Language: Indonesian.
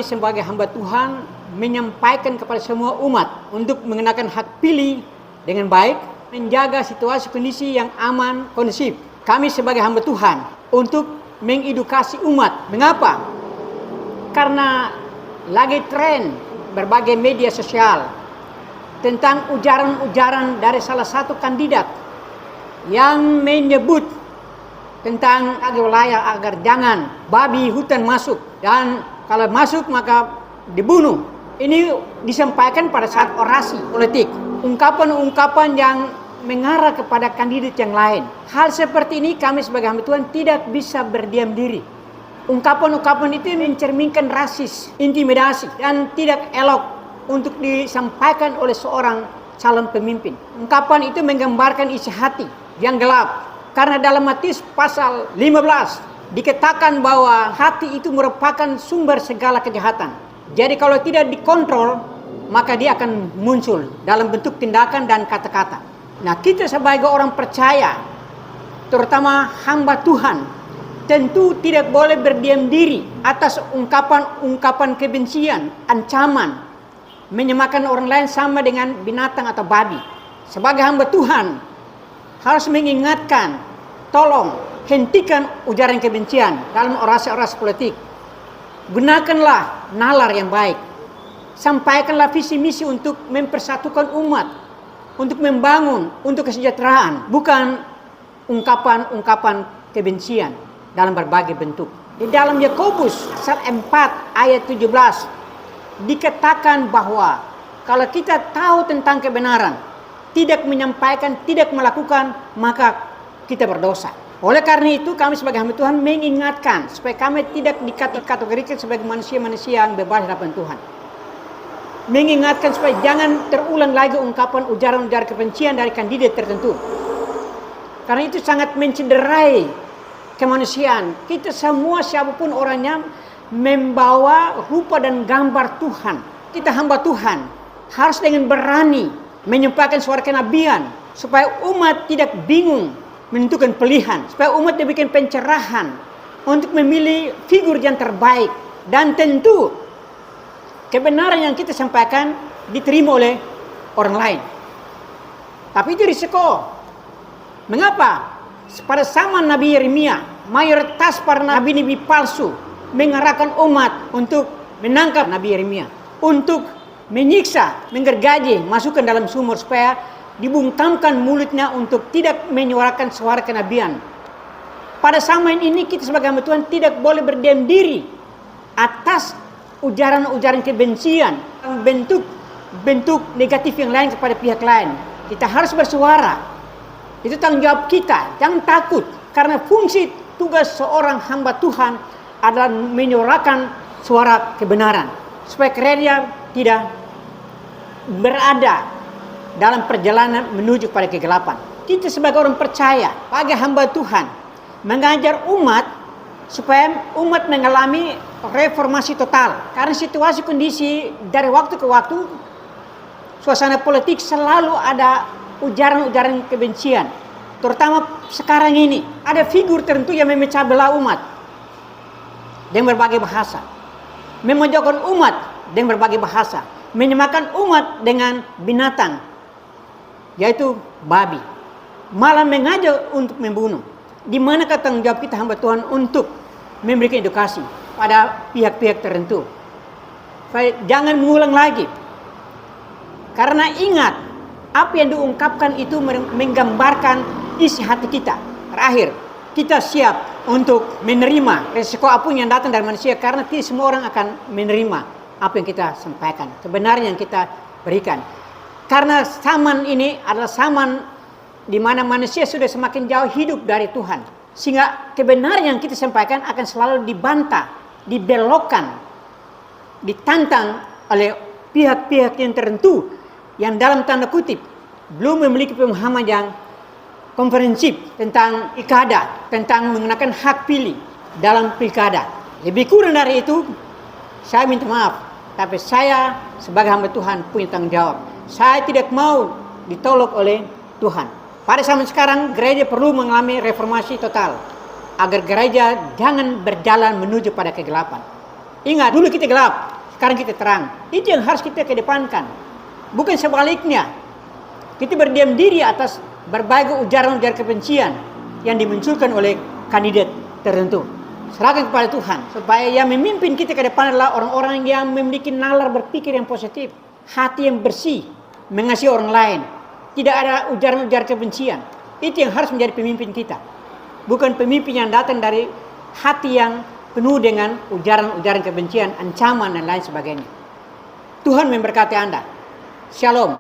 sebagai hamba Tuhan menyampaikan kepada semua umat untuk mengenakan hak pilih dengan baik, menjaga situasi kondisi yang aman, kondusif. Kami sebagai hamba Tuhan untuk mengedukasi umat. Mengapa? Karena lagi tren berbagai media sosial tentang ujaran-ujaran dari salah satu kandidat yang menyebut tentang wilayah agar jangan babi hutan masuk, dan kalau masuk maka dibunuh. Ini disampaikan pada saat orasi politik, ungkapan-ungkapan yang mengarah kepada kandidat yang lain. Hal seperti ini kami sebagai hamba Tuhan tidak bisa berdiam diri. Ungkapan-ungkapan itu mencerminkan rasis, intimidasi, dan tidak elok untuk disampaikan oleh seorang calon pemimpin. Ungkapan itu menggambarkan isi hati yang gelap. Karena dalam Matius pasal 15 dikatakan bahwa hati itu merupakan sumber segala kejahatan. Jadi kalau tidak dikontrol, maka dia akan muncul dalam bentuk tindakan dan kata-kata. Nah, kita sebagai orang percaya, terutama hamba Tuhan, tentu tidak boleh berdiam diri atas ungkapan-ungkapan kebencian, ancaman, menyamakan orang lain sama dengan binatang atau babi. Sebagai hamba Tuhan, harus mengingatkan, tolong hentikan ujaran kebencian dalam orasi-orasi politik. Gunakanlah nalar yang baik. Sampaikanlah visi misi untuk mempersatukan umat, untuk membangun, untuk kesejahteraan, bukan ungkapan-ungkapan kebencian dalam berbagai bentuk. Di dalam Yakobus pasal 4 ayat 17 dikatakan bahwa kalau kita tahu tentang kebenaran, tidak menyampaikan, tidak melakukan, maka kita berdosa. Oleh karena itu kami sebagai hamba Tuhan mengingatkan supaya kami tidak dikategorikan sebagai manusia-manusia yang bebas hadapan Tuhan. Mengingatkan supaya jangan terulang lagi ungkapan ujaran-ujaran kebencian dari kandidat tertentu. Karena itu sangat mencederai kemanusiaan. Kita semua siapapun orangnya membawa rupa dan gambar Tuhan. Kita hamba Tuhan harus dengan berani menyampaikan suara kenabian supaya umat tidak bingung menentukan pilihan, supaya umat diberikan pencerahan untuk memilih figur yang terbaik, dan tentu kebenaran yang kita sampaikan diterima oleh orang lain. Tapi itu risiko. Mengapa? Pada zaman Nabi Yeremia, mayoritas para nabi-nabi palsu mengarahkan umat untuk menangkap Nabi Yeremia, untuk menyiksa, menggergaji, masukkan dalam sumur supaya dibungkamkan mulutnya untuk tidak menyuarakan suara kenabian. Pada zaman ini kita sebagai hamba Tuhan tidak boleh berdiam diri atas ujaran-ujaran kebencian, bentuk negatif yang lain kepada pihak lain. Kita harus bersuara. Itu tanggung jawab kita. Jangan takut, karena fungsi tugas seorang hamba Tuhan adalah menyuarakan suara kebenaran supaya gereja tidak berada dalam perjalanan menuju pada kegelapan. Kita sebagai orang percaya, sebagai hamba Tuhan, mengajar umat supaya umat mengalami reformasi total. Karena situasi kondisi dari waktu ke waktu, suasana politik selalu ada ujaran-ujaran kebencian. Terutama sekarang ini, ada figur tertentu yang memecah belah umat dengan berbagai bahasa, memojokkan umat dengan berbagai bahasa, menyamakan umat dengan binatang, yaitu babi, malah mengajak untuk membunuh. Di manakah tanggung jawab kita hamba Tuhan untuk memberikan edukasi pada pihak-pihak tertentu? Jangan mengulang lagi. Karena ingat, apa yang diungkapkan itu menggambarkan isi hati kita. Terakhir, kita siap untuk menerima resiko apapun yang datang dari manusia, karena tidak semua orang akan menerima apa yang kita sampaikan, kebenaran yang kita berikan. Karena zaman ini adalah zaman di mana manusia sudah semakin jauh hidup dari Tuhan, sehingga kebenaran yang kita sampaikan akan selalu dibantah, dibelokkan, ditantang oleh pihak-pihak yang tertentu yang dalam tanda kutip belum memiliki pemahaman yang komprehensif tentang pilkada, tentang mengenakan hak pilih dalam pilkada. Lebih kurang dari itu, saya minta maaf, tapi saya sebagai hamba Tuhan punya tanggung jawab. Saya tidak mau ditolak oleh Tuhan. Pada zaman sekarang, gereja perlu mengalami reformasi total agar gereja jangan berjalan menuju pada kegelapan. Ingat, dulu kita gelap, sekarang kita terang. Itu yang harus kita kedepankan. Bukan sebaliknya. Kita berdiam diri atas berbagai ujaran-ujaran kebencian yang dimunculkan oleh kandidat tertentu. Serahkan kepada Tuhan, supaya yang memimpin kita ke depan adalah orang-orang yang memiliki nalar berpikir yang positif, hati yang bersih, mengasihi orang lain, tidak ada ujaran-ujaran kebencian. Itu yang harus menjadi pemimpin kita. Bukan pemimpin yang datang dari hati yang penuh dengan ujaran-ujaran kebencian, ancaman, dan lain sebagainya. Tuhan memberkati Anda. Shalom.